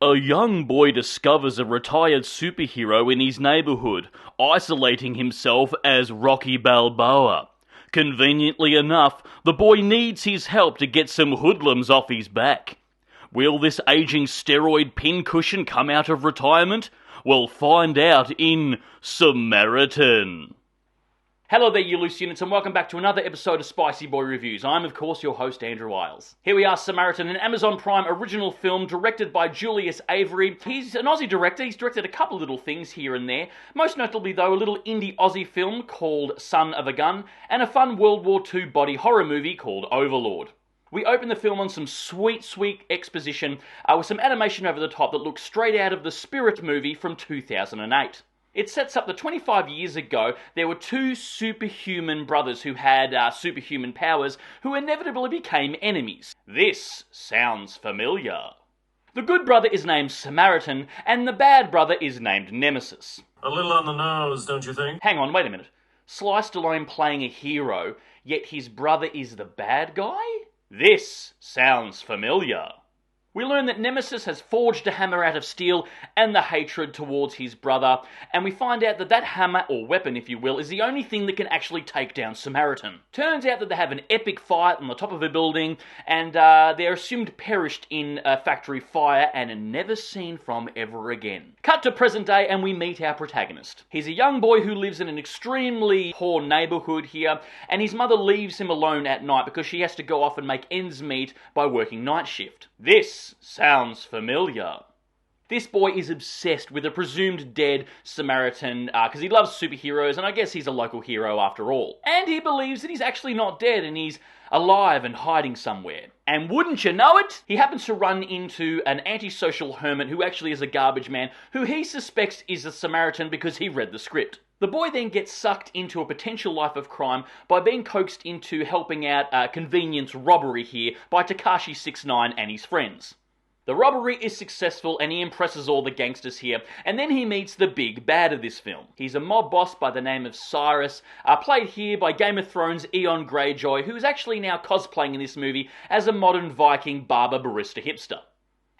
A young boy discovers a retired superhero in his neighborhood, isolating himself as Rocky Balboa. Conveniently enough, the boy needs his help to get some hoodlums off his back. Will this aging steroid pincushion come out of retirement? We'll find out in Samaritan. Hello there, you loose units, and welcome back to another episode of Spicy Boy Reviews. I'm, of course, your host, Andrew Iles. Here we are, Samaritan, an Amazon Prime original film directed by Julius Avery. He's an Aussie director. He's directed a couple little things here and there. Most notably, though, a little indie Aussie film called Son of a Gun, and a fun World War II body horror movie called Overlord. We open the film on some sweet exposition with some animation over the top that looks straight out of the Spirit movie from 2008. It sets up that 25 years ago, there were two superhuman brothers who had superhuman powers who inevitably became enemies. This sounds familiar. The good brother is named Samaritan, and the bad brother is named Nemesis. A little on the nose, don't you think? Hang on, wait a minute. Sly Stallone playing a hero, yet his brother is the bad guy? This sounds familiar. We learn that Nemesis has forged a hammer out of steel and the hatred towards his brother, and we find out that that hammer, or weapon if you will, is the only thing that can actually take down Samaritan. Turns out that they have an epic fight on the top of a building, and they're assumed perished in a factory fire and are never seen from ever again. Cut to present day and we meet our protagonist. He's a young boy who lives in an extremely poor neighborhood here, and his mother leaves him alone at night because she has to go off and make ends meet by working night shift. This sounds familiar. This boy is obsessed with a presumed dead Samaritan because he loves superheroes, and I guess he's a local hero after all. And he believes that he's actually not dead and he's alive and hiding somewhere. And wouldn't you know it, he happens to run into an antisocial hermit who actually is a garbage man who he suspects is a Samaritan because he read the script. The boy then gets sucked into a potential life of crime by being coaxed into helping out a convenience robbery here by Tekashi 69 and his friends. The robbery is successful and he impresses all the gangsters here, and then he meets the big bad of this film. He's a mob boss by the name of Cyrus, played here by Game of Thrones Eon Greyjoy, who is actually now cosplaying in this movie as a modern Viking barber barista hipster.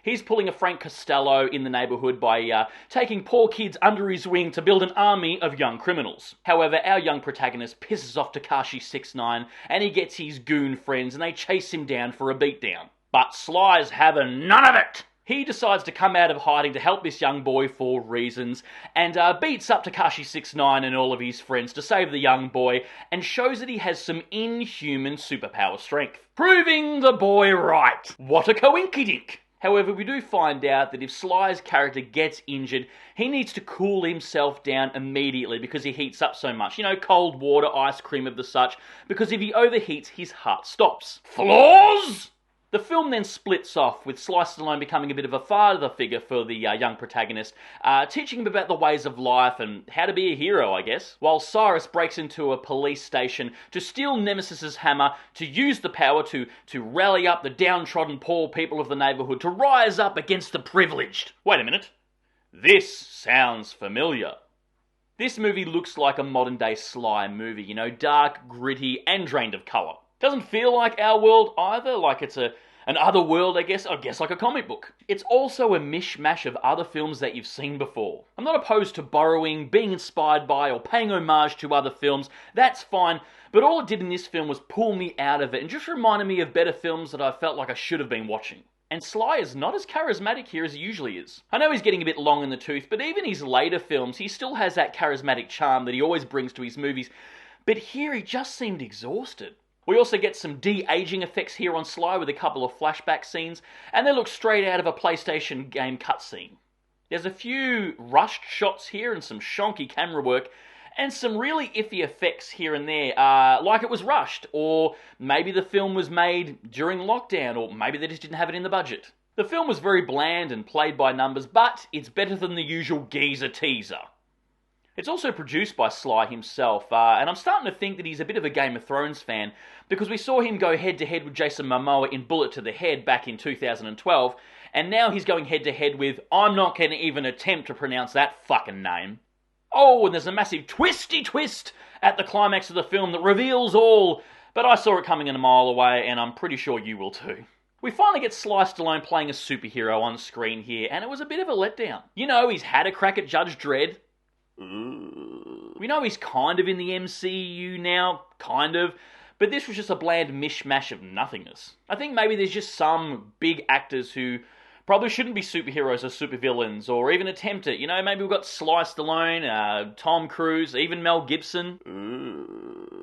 He's pulling a Frank Costello in the neighbourhood by taking poor kids under his wing to build an army of young criminals. However, our young protagonist pisses off Tekashi 69 and he gets his goon friends and they chase him down for a beatdown. But Sly's having none of it! He decides to come out of hiding to help this young boy for reasons, and beats up Tekashi 69 and all of his friends to save the young boy, and shows that he has some inhuman superpower strength. Proving the boy right! What a coinkydink! However, we do find out that if Sly's character gets injured, he needs to cool himself down immediately because he heats up so much. You know, cold water, ice cream of the such, because if he overheats, his heart stops. Flaws? The film then splits off, with Sly Stallone becoming a bit of a father figure for the young protagonist, teaching him about the ways of life and how to be a hero, I guess, while Cyrus breaks into a police station to steal Nemesis's hammer, to use the power to rally up the downtrodden poor people of the neighborhood, to rise up against the privileged. Wait a minute. This sounds familiar. This movie looks like a modern-day Sly movie, you know, dark, gritty, and drained of colour. Doesn't feel like our world either, like it's an other world, I guess like a comic book. It's also a mishmash of other films that you've seen before. I'm not opposed to borrowing, being inspired by, or paying homage to other films, that's fine, but all it did in this film was pull me out of it and just reminded me of better films that I felt like I should have been watching. And Sly is not as charismatic here as he usually is. I know he's getting a bit long in the tooth, but even his later films, he still has that charismatic charm that he always brings to his movies, but here he just seemed exhausted. We also get some de-aging effects here on Sly with a couple of flashback scenes, and they look straight out of a PlayStation game cutscene. There's a few rushed shots here and some shonky camera work, and some really iffy effects here and there, like it was rushed, or maybe the film was made during lockdown, or maybe they just didn't have it in the budget. The film was very bland and played by numbers, but it's better than the usual geezer teaser. It's also produced by Sly himself, and I'm starting to think that he's a bit of a Game of Thrones fan, because we saw him go head-to-head with Jason Momoa in Bullet to the Head back in 2012, and now he's going head-to-head with, I'm not going to even attempt to pronounce that fucking name. Oh, and there's a massive twisty twist at the climax of the film that reveals all, but I saw it coming in a mile away, and I'm pretty sure you will too. We finally get Sly Stallone playing a superhero on screen here, and it was a bit of a letdown. You know, he's had a crack at Judge Dredd. We know he's kind of in the MCU now, kind of, but this was just a bland mishmash of nothingness. I think maybe there's just some big actors who probably shouldn't be superheroes or supervillains, or even attempt it. You know, maybe we've got Sly Stallone, Tom Cruise, even Mel Gibson.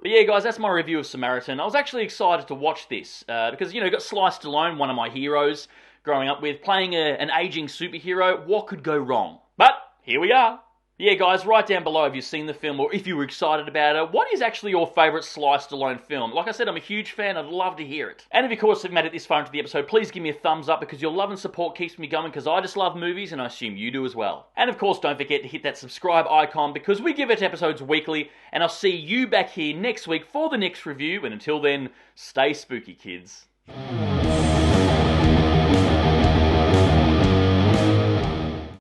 But yeah, guys, that's my review of Samaritan. I was actually excited to watch this, because, you know, you've got Sly Stallone, one of my heroes growing up with, playing an aging superhero. What could go wrong? But here we are. Yeah, guys, write down below if you've seen the film or if you were excited about it. What is actually your favourite Sly Stallone film? Like I said, I'm a huge fan. I'd love to hear it. And if, of course, you've made it this far into the episode, please give me a thumbs up because your love and support keeps me going because I just love movies and I assume you do as well. And, of course, don't forget to hit that subscribe icon because we give it episodes weekly and I'll see you back here next week for the next review. And until then, stay spooky, kids.